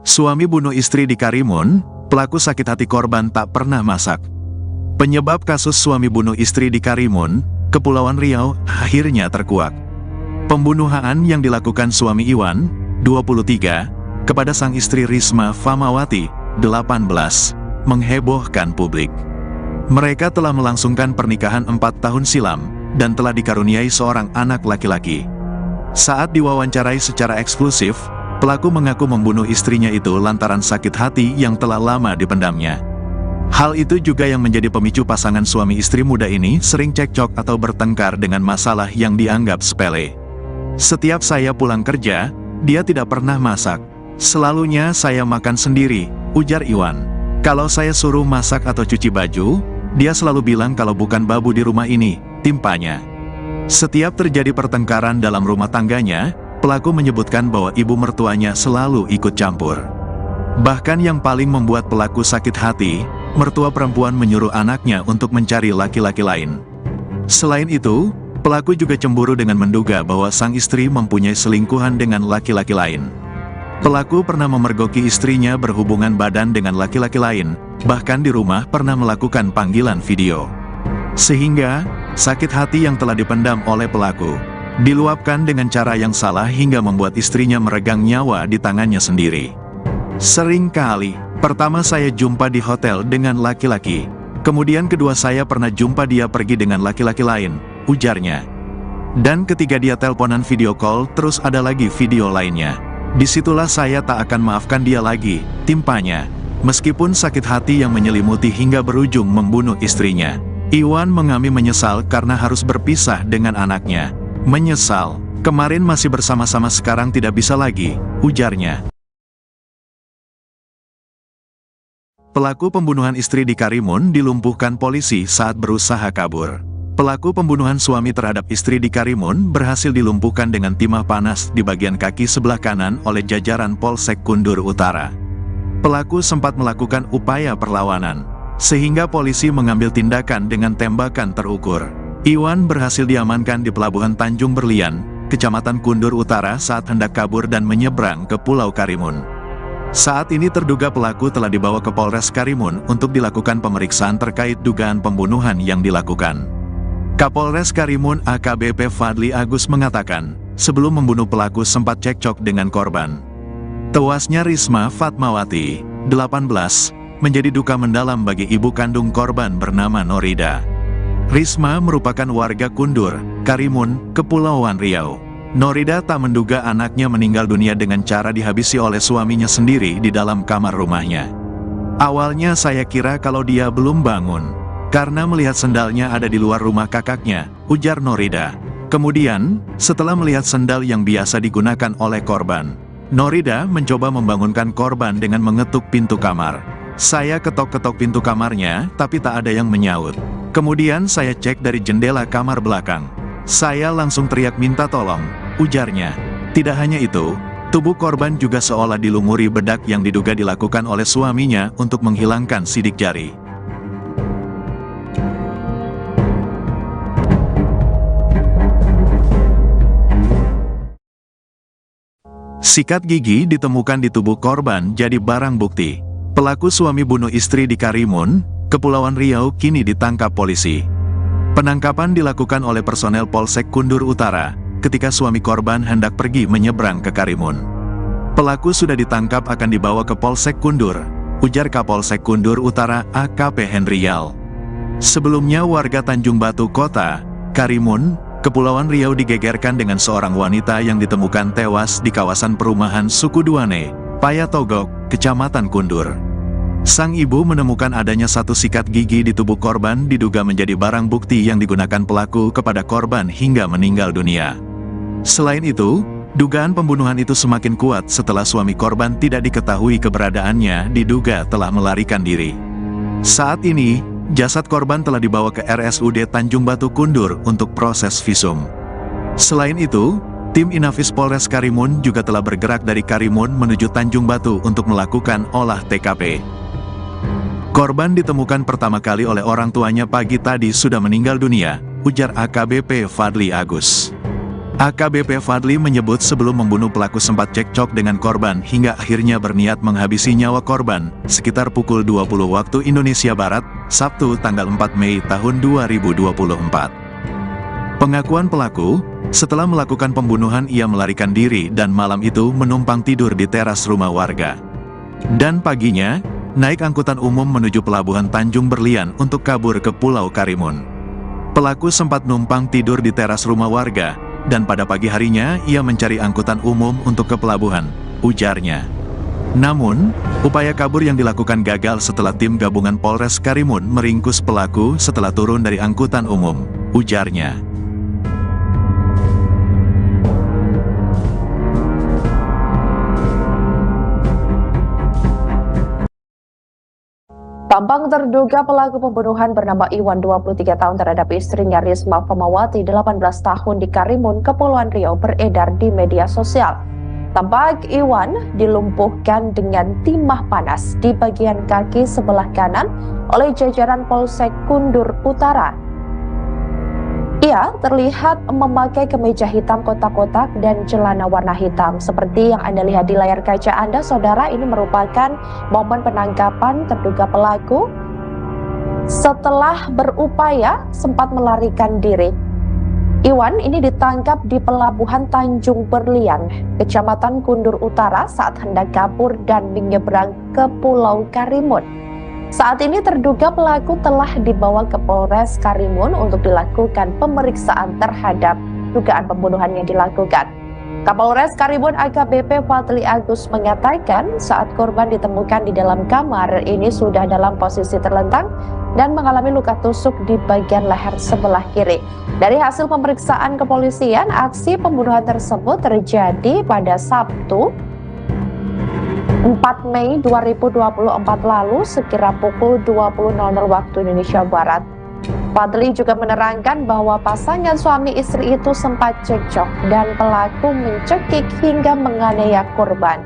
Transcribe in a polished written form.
Suami bunuh istri di Karimun, pelaku sakit hati korban tak pernah masak. Penyebab kasus suami bunuh istri di Karimun, Kepulauan Riau, akhirnya terkuak. Pembunuhan yang dilakukan suami Iwan, 23, kepada sang istri Risma Famawati, 18, menghebohkan publik. Mereka telah melangsungkan pernikahan 4 tahun silam, dan telah dikaruniai seorang anak laki-laki. Saat diwawancarai secara eksklusif, pelaku mengaku membunuh istrinya itu lantaran sakit hati yang telah lama dipendamnya. Hal itu juga yang menjadi pemicu pasangan suami istri muda ini sering cekcok atau bertengkar dengan masalah yang dianggap sepele. Setiap saya pulang kerja, dia tidak pernah masak. Selalunya saya makan sendiri, ujar Iwan. Kalau saya suruh masak atau cuci baju, dia selalu bilang kalau bukan babu di rumah ini, timpanya. Setiap terjadi pertengkaran dalam rumah tangganya, pelaku menyebutkan bahwa ibu mertuanya selalu ikut campur. Bahkan yang paling membuat pelaku sakit hati, mertua perempuan menyuruh anaknya untuk mencari laki-laki lain. Selain itu, pelaku juga cemburu dengan menduga bahwa sang istri mempunyai selingkuhan dengan laki-laki lain. Pelaku pernah memergoki istrinya berhubungan badan dengan laki-laki lain, bahkan di rumah pernah melakukan panggilan video. Sehingga, sakit hati yang telah dipendam oleh pelaku, diluapkan dengan cara yang salah hingga membuat istrinya meregang nyawa di tangannya sendiri. Sering kali, pertama saya jumpa di hotel dengan laki-laki, kemudian kedua saya pernah jumpa dia pergi dengan laki-laki lain, ujarnya. Dan ketiga dia teleponan video call terus ada lagi video lainnya. Disitulah saya tak akan maafkan dia lagi, timpanya. Meskipun sakit hati yang menyelimuti hingga berujung membunuh istrinya. Iwan mengalami menyesal karena harus berpisah dengan anaknya. Menyesal, kemarin masih bersama-sama sekarang tidak bisa lagi, ujarnya. Pelaku pembunuhan istri di Karimun dilumpuhkan polisi saat berusaha kabur. Pelaku pembunuhan suami terhadap istri di Karimun berhasil dilumpuhkan dengan timah panas di bagian kaki sebelah kanan oleh jajaran Polsek Kundur Utara. Pelaku sempat melakukan upaya perlawanan, sehingga polisi mengambil tindakan dengan tembakan terukur. Iwan berhasil diamankan di Pelabuhan Tanjung Berlian, Kecamatan Kundur Utara saat hendak kabur dan menyeberang ke Pulau Karimun. Saat ini terduga pelaku telah dibawa ke Polres Karimun untuk dilakukan pemeriksaan terkait dugaan pembunuhan yang dilakukan. Kapolres Karimun AKBP Fadli Agus mengatakan, sebelum membunuh pelaku sempat cekcok dengan korban. Tewasnya Risma Fatmawati, 18, menjadi duka mendalam bagi ibu kandung korban bernama Norida. Risma merupakan warga Kundur, Karimun, Kepulauan Riau. Norida tak menduga anaknya meninggal dunia dengan cara dihabisi oleh suaminya sendiri di dalam kamar rumahnya. Awalnya saya kira kalau dia belum bangun, karena melihat sendalnya ada di luar rumah kakaknya, ujar Norida. Kemudian, setelah melihat sendal yang biasa digunakan oleh korban, Norida mencoba membangunkan korban dengan mengetuk pintu kamar. Saya ketok-ketok pintu kamarnya, tapi tak ada yang menyaut. Kemudian saya cek dari jendela kamar belakang. Saya langsung teriak minta tolong, ujarnya. Tidak hanya itu, tubuh korban juga seolah dilumuri bedak yang diduga dilakukan oleh suaminya untuk menghilangkan sidik jari. Sikat gigi ditemukan di tubuh korban jadi barang bukti. Pelaku suami bunuh istri di Karimun, Kepulauan Riau kini ditangkap polisi. Penangkapan dilakukan oleh personel Polsek Kundur Utara, ketika suami korban hendak pergi menyeberang ke Karimun. Pelaku sudah ditangkap akan dibawa ke Polsek Kundur, ujar Kapolsek Kundur Utara AKP Henryal. Sebelumnya warga Tanjung Batu Kota, Karimun, Kepulauan Riau digegerkan dengan seorang wanita yang ditemukan tewas di kawasan perumahan Suku Duane, Payatogok, Kecamatan Kundur. Sang ibu menemukan adanya satu sikat gigi di tubuh korban diduga menjadi barang bukti yang digunakan pelaku kepada korban hingga meninggal dunia. Selain itu, dugaan pembunuhan itu semakin kuat setelah suami korban tidak diketahui keberadaannya diduga telah melarikan diri. Saat ini, jasad korban telah dibawa ke RSUD Tanjung Batu Kundur untuk proses visum. Selain itu, tim Inafis Polres Karimun juga telah bergerak dari Karimun menuju Tanjung Batu untuk melakukan olah TKP. Korban ditemukan pertama kali oleh orang tuanya pagi tadi sudah meninggal dunia, ujar AKBP Fadli Agus. AKBP Fadli menyebut sebelum membunuh pelaku sempat cekcok dengan korban hingga akhirnya berniat menghabisi nyawa korban sekitar pukul 20 waktu Indonesia Barat, Sabtu tanggal 4 Mei tahun 2024. Pengakuan pelaku, setelah melakukan pembunuhan ia melarikan diri dan malam itu menumpang tidur di teras rumah warga. Dan paginya, naik angkutan umum menuju pelabuhan Tanjung Berlian untuk kabur ke Pulau Karimun. Pelaku sempat numpang tidur di teras rumah warga, dan pada pagi harinya ia mencari angkutan umum untuk ke pelabuhan, ujarnya. Namun, upaya kabur yang dilakukan gagal setelah tim gabungan Polres Karimun meringkus pelaku setelah turun dari angkutan umum, ujarnya. Tampang terduga pelaku pembunuhan bernama Iwan 23 tahun terhadap istrinya Risma Famawati 18 tahun di Karimun, Kepulauan Riau beredar di media sosial. Tampak Iwan dilumpuhkan dengan timah panas di bagian kaki sebelah kanan oleh jajaran Polsek Kundur Utara. Ia terlihat memakai kemeja hitam kotak-kotak dan celana warna hitam. Seperti yang Anda lihat di layar kaca Anda, saudara, ini merupakan momen penangkapan terduga pelaku setelah berupaya sempat melarikan diri. Iwan ini ditangkap di Pelabuhan Tanjung Berlian, Kecamatan Kundur Utara saat hendak kabur dan menyeberang ke Pulau Karimun. Saat ini terduga pelaku telah dibawa ke Polres Karimun untuk dilakukan pemeriksaan terhadap dugaan pembunuhan yang dilakukan. Kapolres Karimun AKBP Fadli Agus mengatakan saat korban ditemukan di dalam kamar ini sudah dalam posisi terlentang dan mengalami luka tusuk di bagian leher sebelah kiri. Dari hasil pemeriksaan kepolisian, aksi pembunuhan tersebut terjadi pada Sabtu 4 Mei 2024 lalu sekira pukul 20.00 waktu Indonesia Barat. Fadli juga menerangkan bahwa pasangan suami istri itu sempat cekcok dan pelaku mencekik hingga menganiaya korban.